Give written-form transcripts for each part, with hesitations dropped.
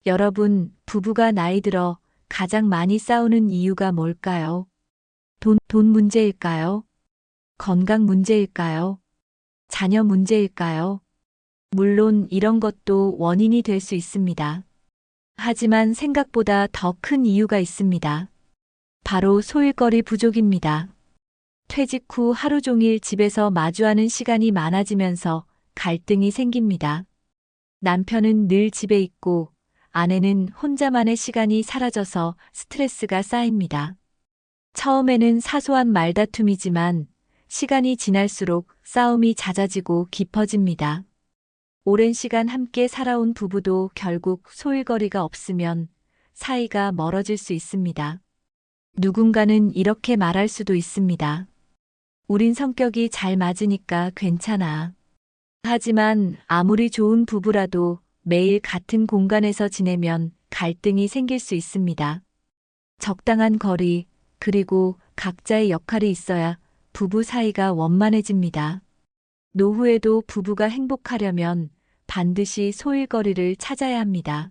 여러분, 부부가 나이 들어 가장 많이 싸우는 이유가 뭘까요? 돈 문제일까요? 건강 문제일까요? 자녀 문제일까요? 물론 이런 것도 원인이 될 수 있습니다. 하지만 생각보다 더 큰 이유가 있습니다. 바로 소일거리 부족입니다. 퇴직 후 하루 종일 집에서 마주하는 시간이 많아지면서 갈등이 생깁니다. 남편은 늘 집에 있고 아내는 혼자만의 시간이 사라져서 스트레스가 쌓입니다. 처음에는 사소한 말다툼이지만 시간이 지날수록 싸움이 잦아지고 깊어집니다. 오랜 시간 함께 살아온 부부도 결국 소일거리가 없으면 사이가 멀어질 수 있습니다. 누군가는 이렇게 말할 수도 있습니다. 우린 성격이 잘 맞으니까 괜찮아. 하지만 아무리 좋은 부부라도 매일 같은 공간에서 지내면 갈등이 생길 수 있습니다. 적당한 거리, 그리고 각자의 역할이 있어야 부부 사이가 원만해집니다. 노후에도 부부가 행복하려면 반드시 소일거리를 찾아야 합니다.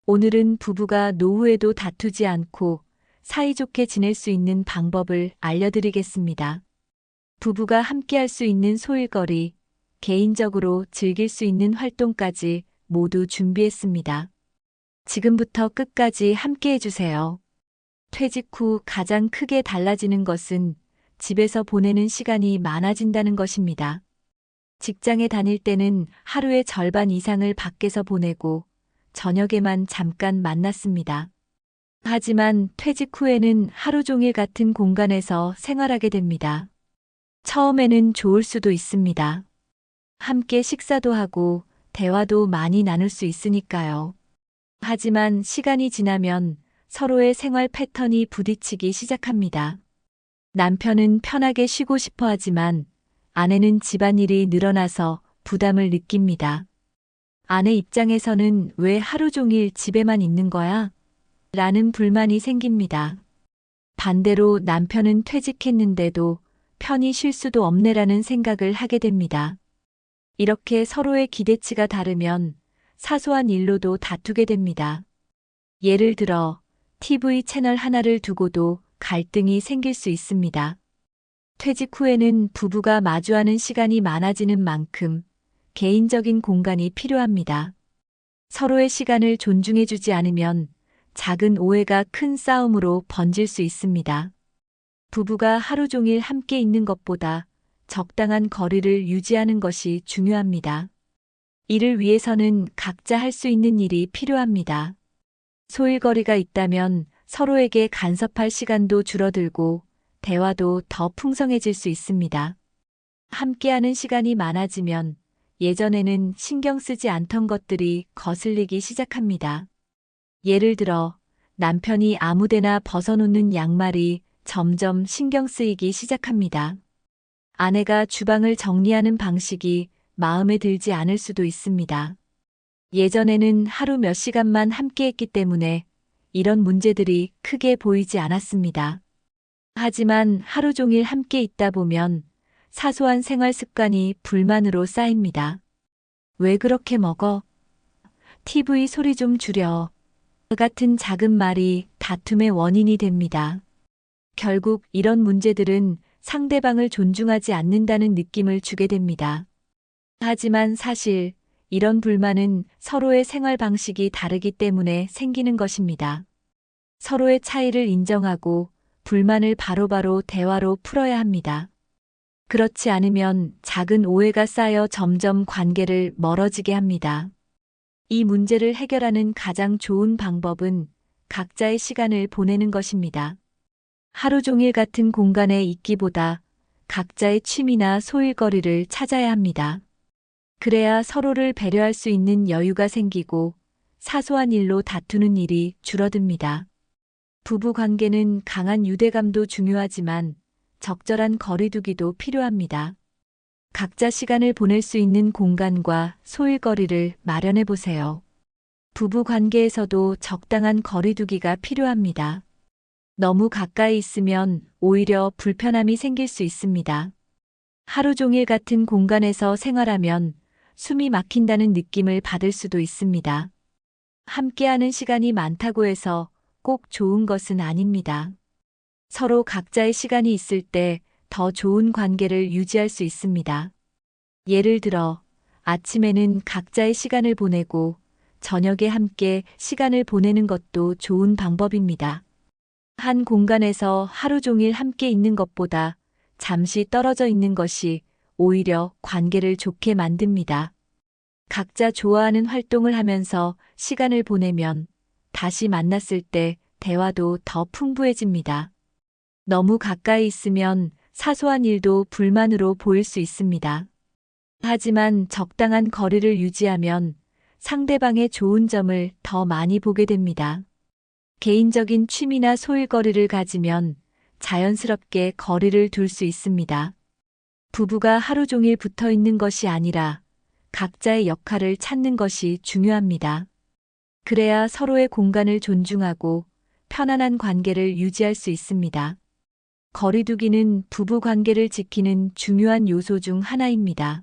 오늘은 부부가 노후에도 다투지 않고 사이좋게 지낼 수 있는 방법을 알려드리겠습니다. 부부가 함께할 수 있는 소일거리, 개인적으로 즐길 수 있는 활동까지 모두 준비했습니다. 지금부터 끝까지 함께 해주세요. 퇴직 후 가장 크게 달라지는 것은 집에서 보내는 시간이 많아진다는 것입니다. 직장에 다닐 때는 하루의 절반 이상을 밖에서 보내고 저녁에만 잠깐 만났습니다. 하지만 퇴직 후에는 하루 종일 같은 공간에서 생활하게 됩니다. 처음에는 좋을 수도 있습니다. 함께 식사도 하고 대화도 많이 나눌 수 있으니까요. 하지만 시간이 지나면 서로의 생활 패턴이 부딪히기 시작합니다. 남편은 편하게 쉬고 싶어 하지만 아내는 집안일이 늘어나서 부담을 느낍니다. 아내 입장에서는 왜 하루 종일 집에만 있는 거야? 라는 불만이 생깁니다. 반대로 남편은 퇴직했는데도 편히 쉴 수도 없네라는 생각을 하게 됩니다. 이렇게 서로의 기대치가 다르면 사소한 일로도 다투게 됩니다. 예를 들어 TV 채널 하나를 두고도 갈등이 생길 수 있습니다. 퇴직 후에는 부부가 마주하는 시간이 많아지는 만큼 개인적인 공간이 필요합니다. 서로의 시간을 존중해주지 않으면 작은 오해가 큰 싸움으로 번질 수 있습니다. 부부가 하루 종일 함께 있는 것보다 적당한 거리를 유지하는 것이 중요합니다. 이를 위해서는 각자 할 수 있는 일이 필요합니다. 소일거리가 있다면 서로에게 간섭할 시간도 줄어들고 대화도 더 풍성해질 수 있습니다. 함께하는 시간이 많아지면 예전에는 신경 쓰지 않던 것들이 거슬리기 시작합니다. 예를 들어 남편이 아무데나 벗어놓는 양말이 점점 신경 쓰이기 시작합니다. 아내가 주방을 정리하는 방식이 마음에 들지 않을 수도 있습니다. 예전에는 하루 몇 시간만 함께했기 때문에 이런 문제들이 크게 보이지 않았습니다. 하지만 하루 종일 함께 있다 보면 사소한 생활 습관이 불만으로 쌓입니다. 왜 그렇게 먹어? TV 소리 좀 줄여. 같은 작은 말이 다툼의 원인이 됩니다. 결국 이런 문제들은 상대방을 존중하지 않는다는 느낌을 주게 됩니다. 하지만 사실 이런 불만은 서로의 생활 방식이 다르기 때문에 생기는 것입니다. 서로의 차이를 인정하고 불만을 바로바로 대화로 풀어야 합니다. 그렇지 않으면 작은 오해가 쌓여 점점 관계를 멀어지게 합니다. 이 문제를 해결하는 가장 좋은 방법은 각자의 시간을 보내는 것입니다. 하루 종일 같은 공간에 있기보다 각자의 취미나 소일거리를 찾아야 합니다. 그래야 서로를 배려할 수 있는 여유가 생기고 사소한 일로 다투는 일이 줄어듭니다. 부부 관계는 강한 유대감도 중요하지만 적절한 거리두기도 필요합니다. 각자 시간을 보낼 수 있는 공간과 소일거리를 마련해 보세요. 부부 관계에서도 적당한 거리두기가 필요합니다. 너무 가까이 있으면 오히려 불편함이 생길 수 있습니다. 하루 종일 같은 공간에서 생활하면 숨이 막힌다는 느낌을 받을 수도 있습니다. 함께하는 시간이 많다고 해서 꼭 좋은 것은 아닙니다. 서로 각자의 시간이 있을 때 더 좋은 관계를 유지할 수 있습니다. 예를 들어, 아침에는 각자의 시간을 보내고 저녁에 함께 시간을 보내는 것도 좋은 방법입니다. 한 공간에서 하루 종일 함께 있는 것보다 잠시 떨어져 있는 것이 오히려 관계를 좋게 만듭니다. 각자 좋아하는 활동을 하면서 시간을 보내면 다시 만났을 때 대화도 더 풍부해집니다. 너무 가까이 있으면 사소한 일도 불만으로 보일 수 있습니다. 하지만 적당한 거리를 유지하면 상대방의 좋은 점을 더 많이 보게 됩니다. 개인적인 취미나 소일거리를 가지면 자연스럽게 거리를 둘 수 있습니다. 부부가 하루 종일 붙어 있는 것이 아니라 각자의 역할을 찾는 것이 중요합니다. 그래야 서로의 공간을 존중하고 편안한 관계를 유지할 수 있습니다. 거리두기는 부부 관계를 지키는 중요한 요소 중 하나입니다.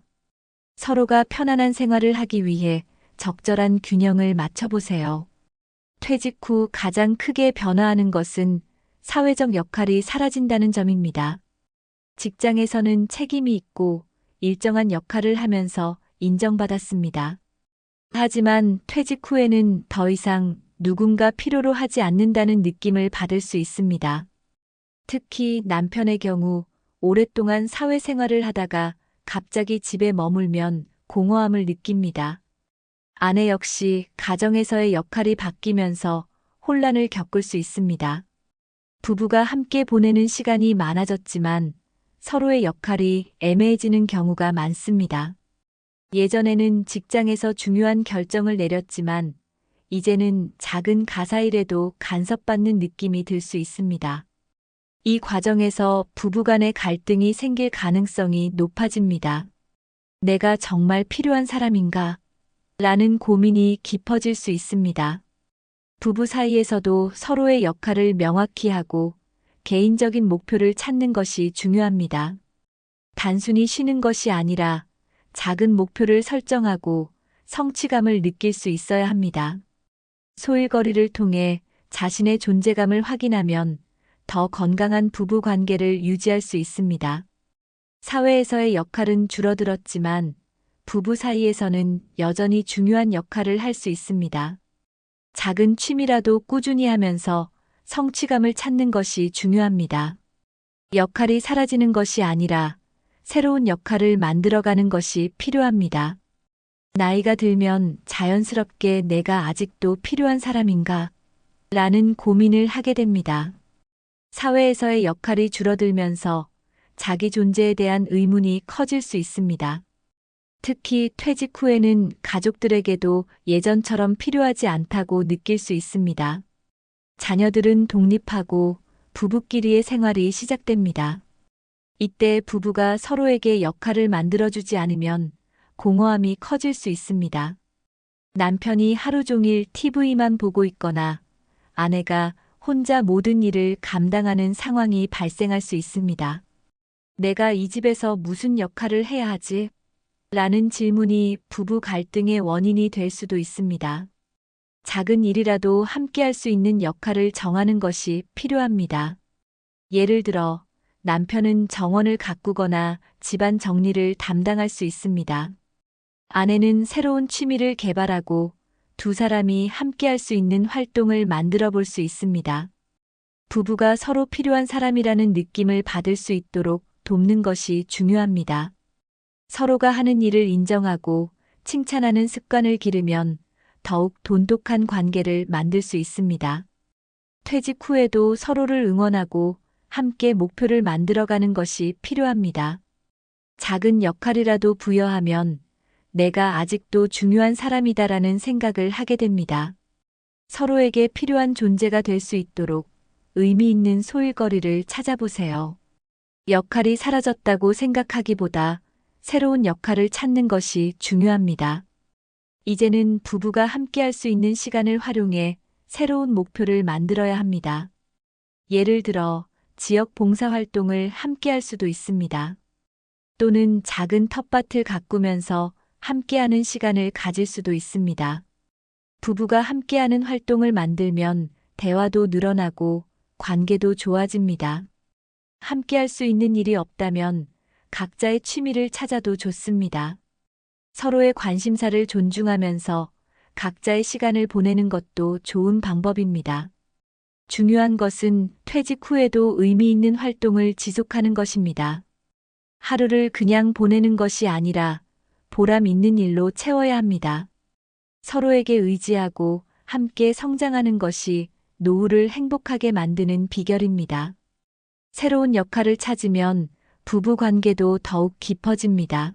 서로가 편안한 생활을 하기 위해 적절한 균형을 맞춰보세요. 퇴직 후 가장 크게 변화하는 것은 사회적 역할이 사라진다는 점입니다. 직장에서는 책임이 있고 일정한 역할을 하면서 인정받았습니다. 하지만 퇴직 후에는 더 이상 누군가 필요로 하지 않는다는 느낌을 받을 수 있습니다. 특히 남편의 경우 오랫동안 사회생활을 하다가 갑자기 집에 머물면 공허함을 느낍니다. 아내 역시 가정에서의 역할이 바뀌면서 혼란을 겪을 수 있습니다. 부부가 함께 보내는 시간이 많아졌지만 서로의 역할이 애매해지는 경우가 많습니다. 예전에는 직장에서 중요한 결정을 내렸지만 이제는 작은 가사일에도 간섭받는 느낌이 들 수 있습니다. 이 과정에서 부부간의 갈등이 생길 가능성이 높아집니다. 내가 정말 필요한 사람인가? 라는 고민이 깊어질 수 있습니다. 부부 사이에서도 서로의 역할을 명확히 하고 개인적인 목표를 찾는 것이 중요합니다. 단순히 쉬는 것이 아니라 작은 목표를 설정하고 성취감을 느낄 수 있어야 합니다. 소일거리를 통해 자신의 존재감을 확인하면 더 건강한 부부 관계를 유지할 수 있습니다. 사회에서의 역할은 줄어들었지만 부부 사이에서는 여전히 중요한 역할을 할 수 있습니다. 작은 취미라도 꾸준히 하면서 성취감을 찾는 것이 중요합니다. 역할이 사라지는 것이 아니라 새로운 역할을 만들어가는 것이 필요합니다. 나이가 들면 자연스럽게 내가 아직도 필요한 사람인가? 라는 고민을 하게 됩니다. 사회에서의 역할이 줄어들면서 자기 존재에 대한 의문이 커질 수 있습니다. 특히 퇴직 후에는 가족들에게도 예전처럼 필요하지 않다고 느낄 수 있습니다. 자녀들은 독립하고 부부끼리의 생활이 시작됩니다. 이때 부부가 서로에게 역할을 만들어주지 않으면 공허함이 커질 수 있습니다. 남편이 하루 종일 TV만 보고 있거나 아내가 혼자 모든 일을 감당하는 상황이 발생할 수 있습니다. 내가 이 집에서 무슨 역할을 해야 하지? 라는 질문이 부부 갈등의 원인이 될 수도 있습니다. 작은 일이라도 함께 할 수 있는 역할을 정하는 것이 필요합니다. 예를 들어, 남편은 정원을 가꾸거나 집안 정리를 담당할 수 있습니다. 아내는 새로운 취미를 개발하고 두 사람이 함께 할 수 있는 활동을 만들어 볼 수 있습니다. 부부가 서로 필요한 사람이라는 느낌을 받을 수 있도록 돕는 것이 중요합니다. 서로가 하는 일을 인정하고 칭찬하는 습관을 기르면 더욱 돈독한 관계를 만들 수 있습니다. 퇴직 후에도 서로를 응원하고 함께 목표를 만들어가는 것이 필요합니다. 작은 역할이라도 부여하면 내가 아직도 중요한 사람이다라는 생각을 하게 됩니다. 서로에게 필요한 존재가 될 수 있도록 의미 있는 소일거리를 찾아보세요. 역할이 사라졌다고 생각하기보다 새로운 역할을 찾는 것이 중요합니다. 이제는 부부가 함께 할 수 있는 시간을 활용해 새로운 목표를 만들어야 합니다. 예를 들어 지역 봉사활동을 함께 할 수도 있습니다. 또는 작은 텃밭을 가꾸면서 함께하는 시간을 가질 수도 있습니다. 부부가 함께하는 활동을 만들면 대화도 늘어나고 관계도 좋아집니다. 함께할 수 있는 일이 없다면 각자의 취미를 찾아도 좋습니다. 서로의 관심사를 존중하면서 각자의 시간을 보내는 것도 좋은 방법입니다. 중요한 것은 퇴직 후에도 의미 있는 활동을 지속하는 것입니다. 하루를 그냥 보내는 것이 아니라 보람 있는 일로 채워야 합니다. 서로에게 의지하고 함께 성장하는 것이 노후를 행복하게 만드는 비결입니다. 새로운 역할을 찾으면 부부 관계도 더욱 깊어집니다.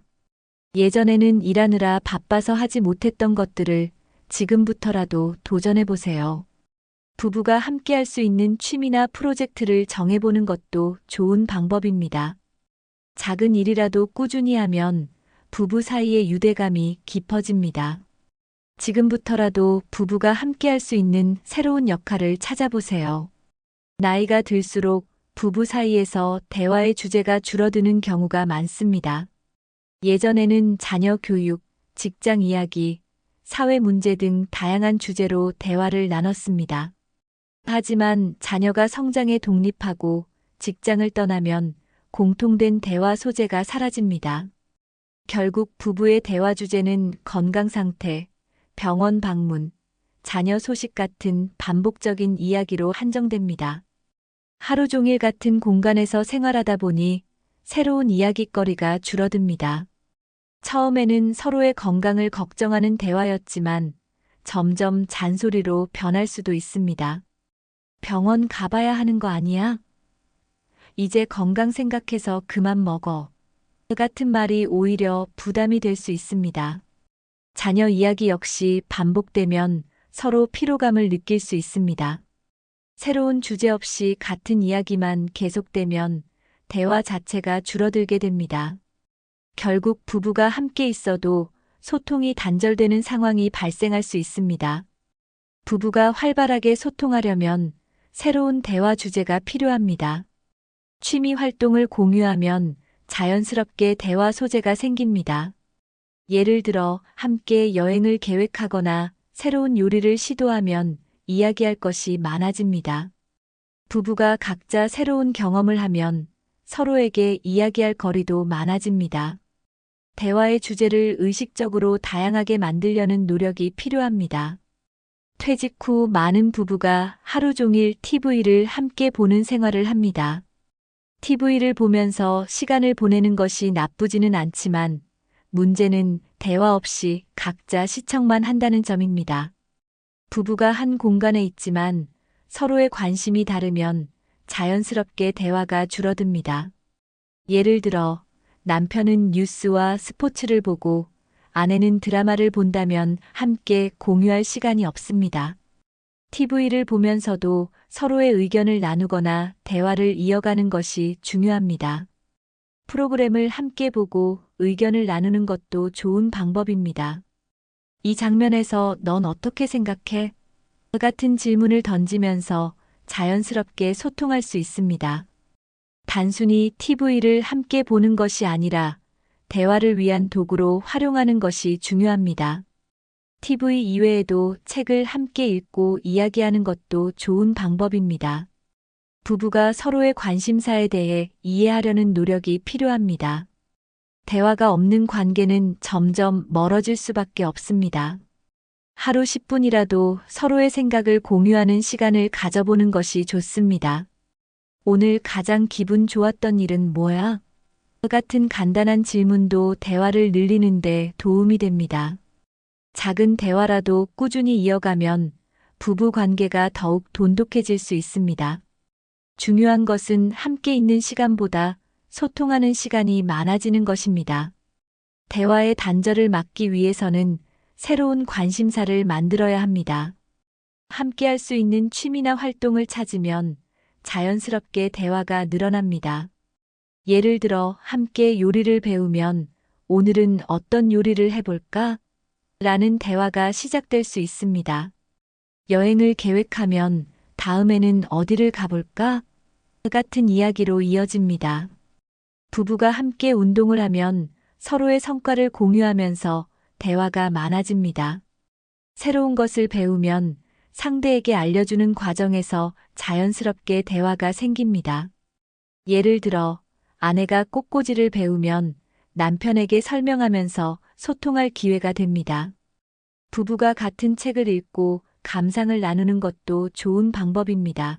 예전에는 일하느라 바빠서 하지 못했던 것들을 지금부터라도 도전해 보세요. 부부가 함께 할 수 있는 취미나 프로젝트를 정해보는 것도 좋은 방법입니다. 작은 일이라도 꾸준히 하면 부부 사이의 유대감이 깊어집니다. 지금부터라도 부부가 함께 할 수 있는 새로운 역할을 찾아보세요. 나이가 들수록 부부 사이에서 대화의 주제가 줄어드는 경우가 많습니다. 예전에는 자녀 교육, 직장 이야기, 사회 문제 등 다양한 주제로 대화를 나눴습니다. 하지만 자녀가 성장에 독립하고 직장을 떠나면 공통된 대화 소재가 사라집니다. 결국 부부의 대화 주제는 건강 상태, 병원 방문, 자녀 소식 같은 반복적인 이야기로 한정됩니다. 하루 종일 같은 공간에서 생활하다 보니 새로운 이야깃거리가 줄어듭니다. 처음에는 서로의 건강을 걱정하는 대화였지만 점점 잔소리로 변할 수도 있습니다. 병원 가봐야 하는 거 아니야? 이제 건강 생각해서 그만 먹어. 같은 말이 오히려 부담이 될 수 있습니다. 자녀 이야기 역시 반복되면 서로 피로감을 느낄 수 있습니다. 새로운 주제 없이 같은 이야기만 계속되면 대화 자체가 줄어들게 됩니다. 결국 부부가 함께 있어도 소통이 단절되는 상황이 발생할 수 있습니다. 부부가 활발하게 소통하려면 새로운 대화 주제가 필요합니다. 취미 활동을 공유하면 자연스럽게 대화 소재가 생깁니다. 예를 들어 함께 여행을 계획하거나 새로운 요리를 시도하면 이야기할 것이 많아집니다. 부부가 각자 새로운 경험을 하면 서로에게 이야기할 거리도 많아집니다. 대화의 주제를 의식적으로 다양하게 만들려는 노력이 필요합니다. 퇴직 후 많은 부부가 하루 종일 TV를 함께 보는 생활을 합니다. TV를 보면서 시간을 보내는 것이 나쁘지는 않지만 문제는 대화 없이 각자 시청만 한다는 점입니다. 부부가 한 공간에 있지만 서로의 관심이 다르면 자연스럽게 대화가 줄어듭니다. 예를 들어 남편은 뉴스와 스포츠를 보고 아내는 드라마를 본다면 함께 공유할 시간이 없습니다. TV를 보면서도 서로의 의견을 나누거나 대화를 이어가는 것이 중요합니다. 프로그램을 함께 보고 의견을 나누는 것도 좋은 방법입니다. 이 장면에서 넌 어떻게 생각해? 같은 질문을 던지면서 자연스럽게 소통할 수 있습니다. 단순히 TV를 함께 보는 것이 아니라 대화를 위한 도구로 활용하는 것이 중요합니다. TV 이외에도 책을 함께 읽고 이야기하는 것도 좋은 방법입니다. 부부가 서로의 관심사에 대해 이해하려는 노력이 필요합니다. 대화가 없는 관계는 점점 멀어질 수밖에 없습니다. 하루 10분이라도 서로의 생각을 공유하는 시간을 가져보는 것이 좋습니다. 오늘 가장 기분 좋았던 일은 뭐야? 같은 간단한 질문도 대화를 늘리는데 도움이 됩니다. 작은 대화라도 꾸준히 이어가면 부부 관계가 더욱 돈독해질 수 있습니다. 중요한 것은 함께 있는 시간보다 소통하는 시간이 많아지는 것입니다. 대화의 단절을 막기 위해서는 새로운 관심사를 만들어야 합니다. 함께 할 수 있는 취미나 활동을 찾으면 자연스럽게 대화가 늘어납니다. 예를 들어 함께 요리를 배우면 오늘은 어떤 요리를 해볼까? 라는 대화가 시작될 수 있습니다. 여행을 계획하면 다음에는 어디를 가볼까? 같은 이야기로 이어집니다. 부부가 함께 운동을 하면 서로의 성과를 공유하면서 대화가 많아집니다. 새로운 것을 배우면 상대에게 알려주는 과정에서 자연스럽게 대화가 생깁니다. 예를 들어, 아내가 꽃꽂이를 배우면 남편에게 설명하면서 소통할 기회가 됩니다. 부부가 같은 책을 읽고 감상을 나누는 것도 좋은 방법입니다.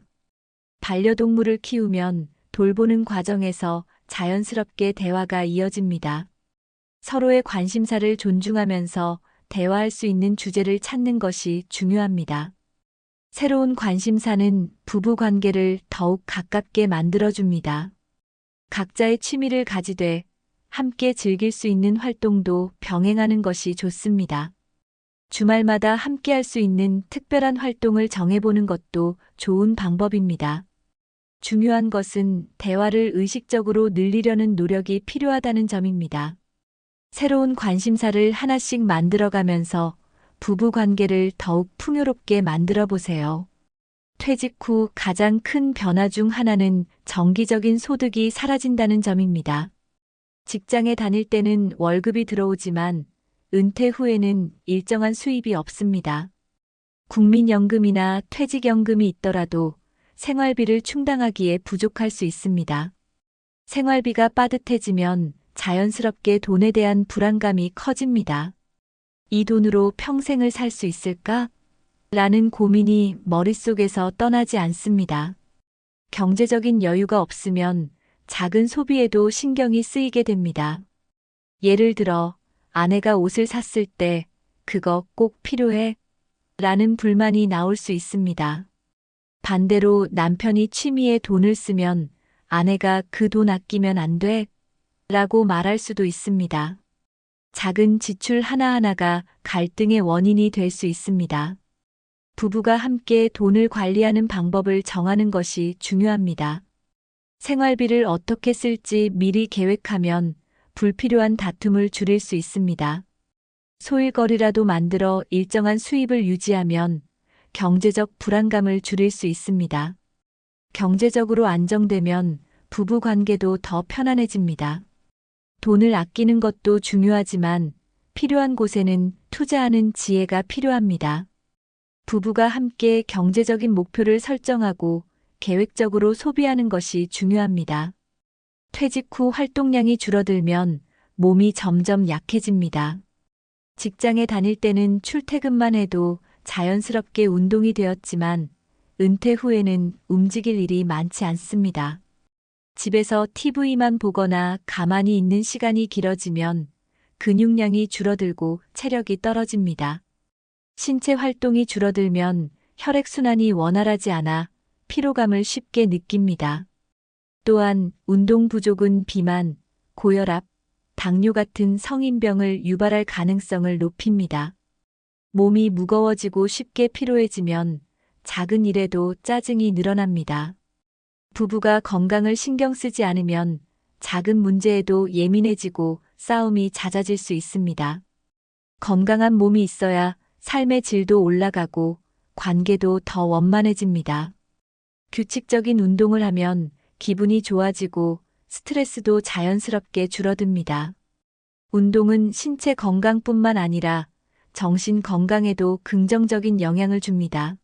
반려동물을 키우면 돌보는 과정에서 자연스럽게 대화가 이어집니다. 서로의 관심사를 존중하면서 대화할 수 있는 주제를 찾는 것이 중요합니다. 새로운 관심사는 부부 관계를 더욱 가깝게 만들어줍니다. 각자의 취미를 가지되 함께 즐길 수 있는 활동도 병행하는 것이 좋습니다. 주말마다 함께 할 수 있는 특별한 활동을 정해보는 것도 좋은 방법입니다. 중요한 것은 대화를 의식적으로 늘리려는 노력이 필요하다는 점입니다. 새로운 관심사를 하나씩 만들어가면서 부부 관계를 더욱 풍요롭게 만들어 보세요. 퇴직 후 가장 큰 변화 중 하나는 정기적인 소득이 사라진다는 점입니다. 직장에 다닐 때는 월급이 들어오지만 은퇴 후에는 일정한 수입이 없습니다. 국민연금이나 퇴직연금이 있더라도 생활비를 충당하기에 부족할 수 있습니다. 생활비가 빠듯해지면 자연스럽게 돈에 대한 불안감이 커집니다. 이 돈으로 평생을 살 수 있을까? 라는 고민이 머릿속에서 떠나지 않습니다. 경제적인 여유가 없으면 작은 소비에도 신경이 쓰이게 됩니다. 예를 들어, 아내가 옷을 샀을 때 그거 꼭 필요해? 라는 불만이 나올 수 있습니다. 반대로 남편이 취미에 돈을 쓰면 아내가 그 돈 아끼면 안 돼? 라고 말할 수도 있습니다. 작은 지출 하나하나가 갈등의 원인이 될 수 있습니다. 부부가 함께 돈을 관리하는 방법을 정하는 것이 중요합니다. 생활비를 어떻게 쓸지 미리 계획하면 불필요한 다툼을 줄일 수 있습니다. 소일거리라도 만들어 일정한 수입을 유지하면 경제적 불안감을 줄일 수 있습니다. 경제적으로 안정되면 부부 관계도 더 편안해집니다. 돈을 아끼는 것도 중요하지만 필요한 곳에는 투자하는 지혜가 필요합니다. 부부가 함께 경제적인 목표를 설정하고 계획적으로 소비하는 것이 중요합니다. 퇴직 후 활동량이 줄어들면 몸이 점점 약해집니다. 직장에 다닐 때는 출퇴근만 해도 자연스럽게 운동이 되었지만 은퇴 후에는 움직일 일이 많지 않습니다. 집에서 TV만 보거나 가만히 있는 시간이 길어지면 근육량이 줄어들고 체력이 떨어집니다. 신체 활동이 줄어들면 혈액순환이 원활하지 않아 피로감을 쉽게 느낍니다. 또한 운동 부족은 비만, 고혈압, 당뇨 같은 성인병을 유발할 가능성을 높입니다. 몸이 무거워지고 쉽게 피로해지면 작은 일에도 짜증이 늘어납니다. 부부가 건강을 신경 쓰지 않으면 작은 문제에도 예민해지고 싸움이 잦아질 수 있습니다. 건강한 몸이 있어야 삶의 질도 올라가고 관계도 더 원만해집니다. 규칙적인 운동을 하면 기분이 좋아지고 스트레스도 자연스럽게 줄어듭니다. 운동은 신체 건강뿐만 아니라 정신 건강에도 긍정적인 영향을 줍니다.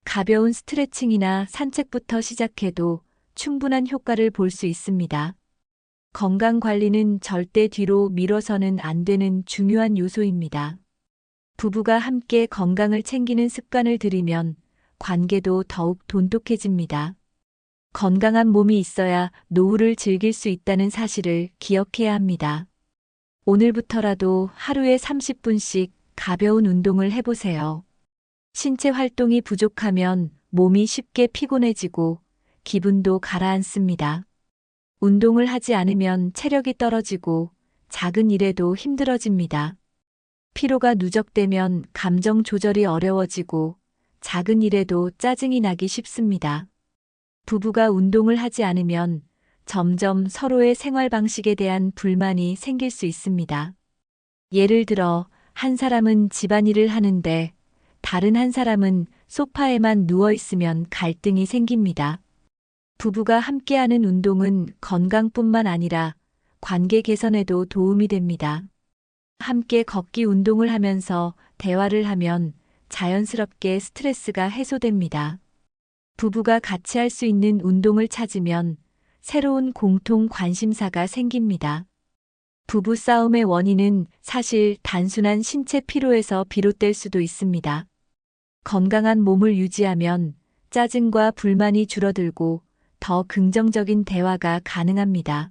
가벼운 스트레칭이나 산책부터 시작해도 충분한 효과를 볼 수 있습니다. 건강 관리는 절대 뒤로 미뤄서는 안 되는 중요한 요소입니다. 부부가 함께 건강을 챙기는 습관을 들이면 관계도 더욱 돈독해집니다. 건강한 몸이 있어야 노후를 즐길 수 있다는 사실을 기억해야 합니다. 오늘부터라도 하루에 30분씩 가벼운 운동을 해보세요. 신체 활동이 부족하면 몸이 쉽게 피곤해지고 기분도 가라앉습니다. 운동을 하지 않으면 체력이 떨어지고 작은 일에도 힘들어집니다. 피로가 누적되면 감정 조절이 어려워지고 작은 일에도 짜증이 나기 쉽습니다. 부부가 운동을 하지 않으면 점점 서로의 생활 방식에 대한 불만이 생길 수 있습니다. 예를 들어 한 사람은 집안일을 하는데 다른 한 사람은 소파에만 누워 있으면 갈등이 생깁니다. 부부가 함께하는 운동은 건강뿐만 아니라 관계 개선에도 도움이 됩니다. 함께 걷기 운동을 하면서 대화를 하면 자연스럽게 스트레스가 해소됩니다. 부부가 같이 할 수 있는 운동을 찾으면 새로운 공통 관심사가 생깁니다. 부부 싸움의 원인은 사실 단순한 신체 피로에서 비롯될 수도 있습니다. 건강한 몸을 유지하면 짜증과 불만이 줄어들고 더 긍정적인 대화가 가능합니다.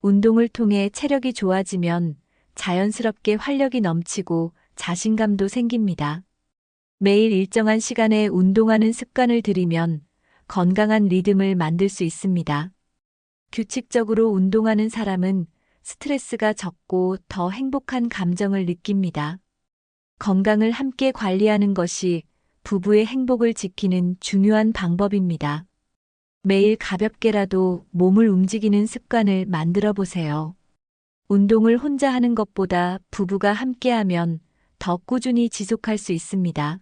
운동을 통해 체력이 좋아지면 자연스럽게 활력이 넘치고 자신감도 생깁니다. 매일 일정한 시간에 운동하는 습관을 들이면 건강한 리듬을 만들 수 있습니다. 규칙적으로 운동하는 사람은 스트레스가 적고 더 행복한 감정을 느낍니다. 건강을 함께 관리하는 것이 부부의 행복을 지키는 중요한 방법입니다. 매일 가볍게라도 몸을 움직이는 습관을 만들어 보세요. 운동을 혼자 하는 것보다 부부가 함께하면 더 꾸준히 지속할 수 있습니다.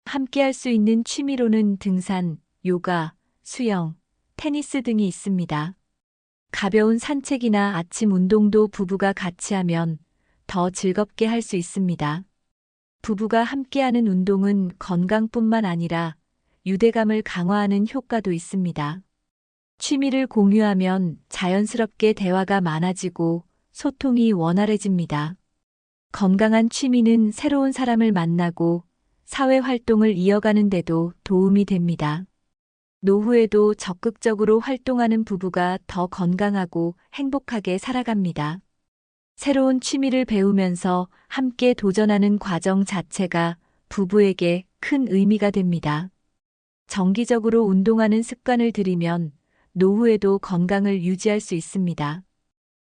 함께할 수 있는 취미로는 등산, 요가, 수영, 테니스 등이 있습니다. 가벼운 산책이나 아침 운동도 부부가 같이 하면 더 즐겁게 할 수 있습니다. 부부가 함께하는 운동은 건강뿐만 아니라 유대감을 강화하는 효과도 있습니다. 취미를 공유하면 자연스럽게 대화가 많아지고 소통이 원활해집니다. 건강한 취미는 새로운 사람을 만나고 사회 활동을 이어가는 데도 도움이 됩니다. 노후에도 적극적으로 활동하는 부부가 더 건강하고 행복하게 살아갑니다. 새로운 취미를 배우면서 함께 도전하는 과정 자체가 부부에게 큰 의미가 됩니다. 정기적으로 운동하는 습관을 들이면 노후에도 건강을 유지할 수 있습니다.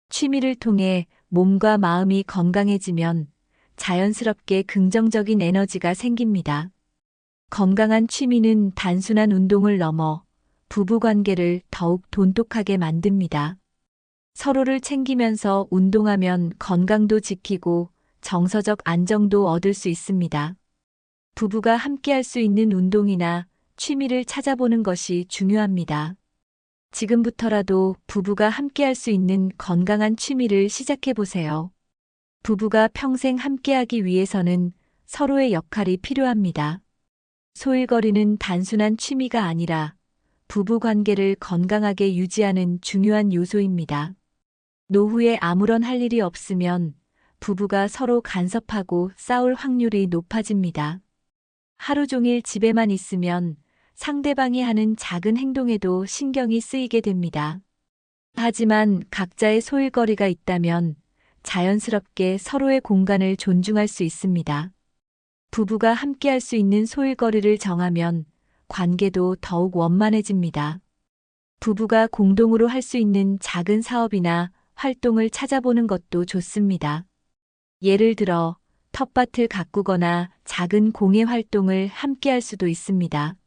취미를 통해 몸과 마음이 건강해지면 자연스럽게 긍정적인 에너지가 생깁니다. 건강한 취미는 단순한 운동을 넘어 부부 관계를 더욱 돈독하게 만듭니다. 서로를 챙기면서 운동하면 건강도 지키고 정서적 안정도 얻을 수 있습니다. 부부가 함께할 수 있는 운동이나 취미를 찾아보는 것이 중요합니다. 지금부터라도 부부가 함께할 수 있는 건강한 취미를 시작해 보세요. 부부가 평생 함께하기 위해서는 서로의 역할이 필요합니다. 소일거리는 단순한 취미가 아니라 부부 관계를 건강하게 유지하는 중요한 요소입니다. 노후에 아무런 할 일이 없으면 부부가 서로 간섭하고 싸울 확률이 높아집니다. 하루 종일 집에만 있으면 상대방이 하는 작은 행동에도 신경이 쓰이게 됩니다. 하지만 각자의 소일거리가 있다면 자연스럽게 서로의 공간을 존중할 수 있습니다. 부부가 함께할 수 있는 소일거리를 정하면 관계도 더욱 원만해집니다. 부부가 공동으로 할 수 있는 작은 사업이나 활동을 찾아보는 것도 좋습니다. 예를 들어 텃밭을 가꾸거나 작은 공예 활동을 함께 할 수도 있습니다.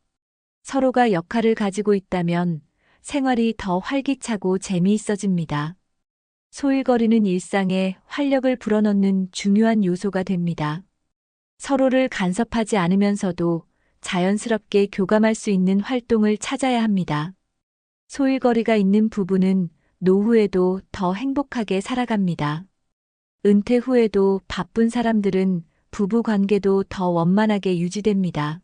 서로가 역할을 가지고 있다면 생활이 더 활기차고 재미있어집니다. 소일거리는 일상에 활력을 불어넣는 중요한 요소가 됩니다. 서로를 간섭하지 않으면서도 자연스럽게 교감할 수 있는 활동을 찾아야 합니다. 소일거리가 있는 부부는 노후에도 더 행복하게 살아갑니다. 은퇴 후에도 바쁜 사람들은 부부 관계도 더 원만하게 유지됩니다.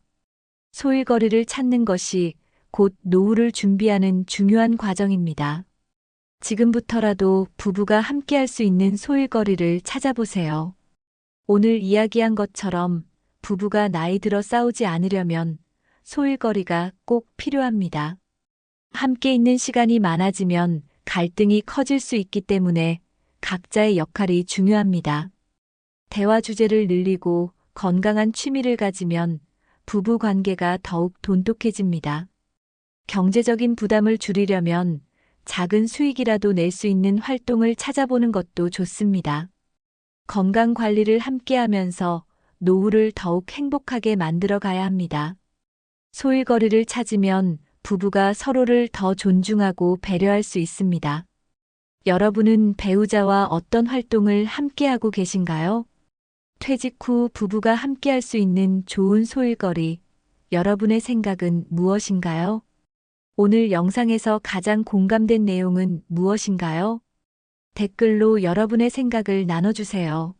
소일거리를 찾는 것이 곧 노후를 준비하는 중요한 과정입니다. 지금부터라도 부부가 함께할 수 있는 소일거리를 찾아보세요. 오늘 이야기한 것처럼 부부가 나이 들어 싸우지 않으려면 소일거리가 꼭 필요합니다. 함께 있는 시간이 많아지면 갈등이 커질 수 있기 때문에 각자의 역할이 중요합니다. 대화 주제를 늘리고 건강한 취미를 가지면 부부 관계가 더욱 돈독해집니다. 경제적인 부담을 줄이려면 작은 수익이라도 낼 수 있는 활동을 찾아보는 것도 좋습니다. 건강 관리를 함께 하면서 노후를 더욱 행복하게 만들어 가야 합니다. 소일거리를 찾으면 부부가 서로를 더 존중하고 배려할 수 있습니다. 여러분은 배우자와 어떤 활동을 함께하고 계신가요? 퇴직 후 부부가 함께할 수 있는 좋은 소일거리, 여러분의 생각은 무엇인가요? 오늘 영상에서 가장 공감된 내용은 무엇인가요? 댓글로 여러분의 생각을 나눠주세요.